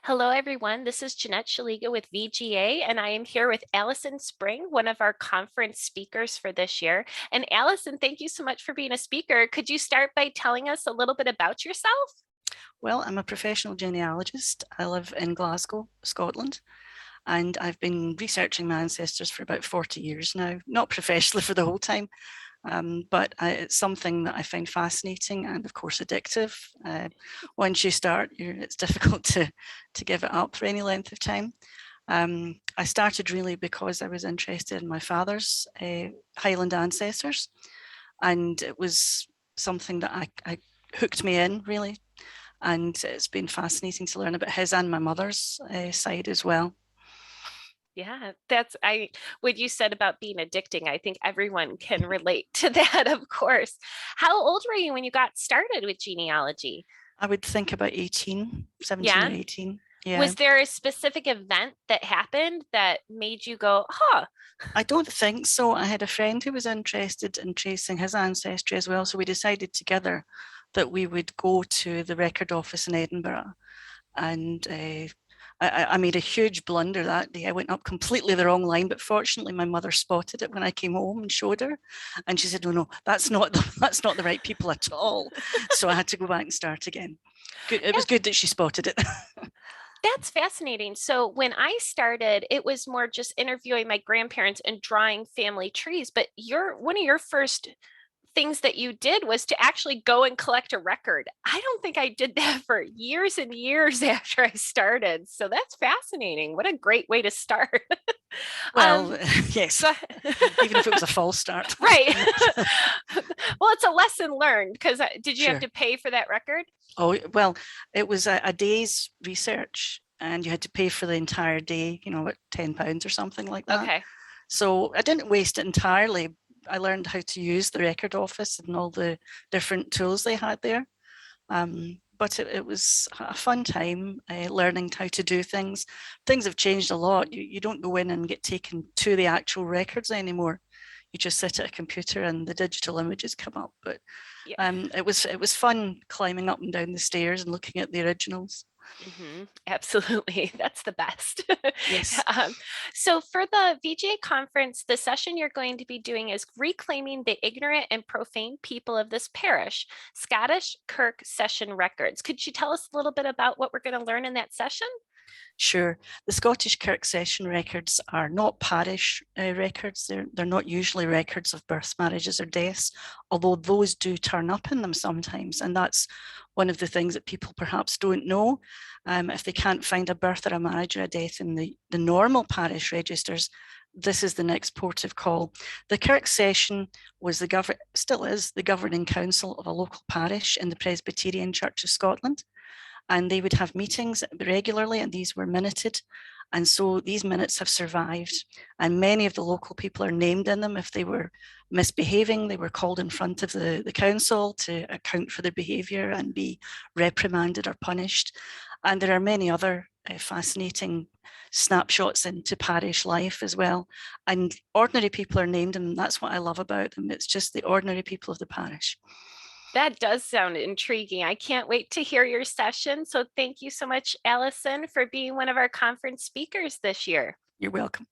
Hello, everyone. This is Jeanette Shaliga with VGA, and I am here with Alison Spring, one of our conference speakers for this year. And Alison, thank you so much for being a speaker. Could you start by telling us a little bit about yourself? Well, I'm a professional genealogist. I live in Glasgow, Scotland, and I've been researching my ancestors for about 40 years now, not professionally for the whole time, but it's something that I find fascinating and, of course, addictive. Once you start, it's difficult to give it up for any length of time. I started really because I was interested in my father's Highland ancestors, and it was something that I hooked me in really, and it's been fascinating to learn about his and my mother's side as well. Yeah, what you said about being addicting. I think everyone can relate to that, of course. How old were you when you got started with genealogy? I would think about 18, 17 or Yeah. 18. Yeah. Was there a specific event that happened that made you go, huh? I don't think so. I had a friend who was interested in tracing his ancestry as well. So we decided together that we would go to the record office in Edinburgh. And I made a huge blunder that day. I went up completely the wrong line, but fortunately my mother spotted it when I came home and showed her. And she said, "No, no, that's not the right people at all." So I had to go back and start again. Good. It was good that she spotted it. That's fascinating. So when I started, it was more just interviewing my grandparents and drawing family trees. But one of your first things that you did was to actually go and collect a record. I don't think I did that for years and years after I started. So that's fascinating. What a great way to start. um, Well, yes, go even if it was a false start. right. Well, it's a lesson learned because did you have Sure. to pay for that record? Oh, well, it was a day's research and you had to pay for the entire day, about £10 or something like that. Okay. So I didn't waste it entirely. I learned how to use the record office and all the different tools they had there. But it was a fun time learning how to do things. Things have changed a lot. You don't go in and get taken to the actual records anymore. You just sit at a computer and the digital images come up. But Yeah. it was fun climbing up and down the stairs and looking at the originals. Absolutely. That's the best. Yes. um, so for the VGA conference, the session you're going to be doing is Reclaiming the Ignorant and Profane People of This Parish, Scottish Kirk Session Records. Could you tell us a little bit about what we're going to learn in that session? Sure. The Scottish Kirk Session records are not parish records. They're not usually records of births, marriages, or deaths, although those do turn up in them sometimes. And that's one of the things that people perhaps don't know. If they can't find a birth or a marriage or a death in the normal parish registers, this is the next port of call. The Kirk Session was still is the governing council of a local parish in the Presbyterian Church of Scotland, and they would have meetings regularly, and these were minuted. And so these minutes have survived, and many of the local people are named in them. If they were misbehaving, they were called in front of the council to account for their behaviour and be reprimanded or punished. And there are many other fascinating snapshots into parish life as well. And ordinary people are named, and that's what I love about them. It's just the ordinary people of the parish. That does sound intriguing. I can't wait to hear your session. So thank you so much, Allison, for being one of our conference speakers this year. You're welcome.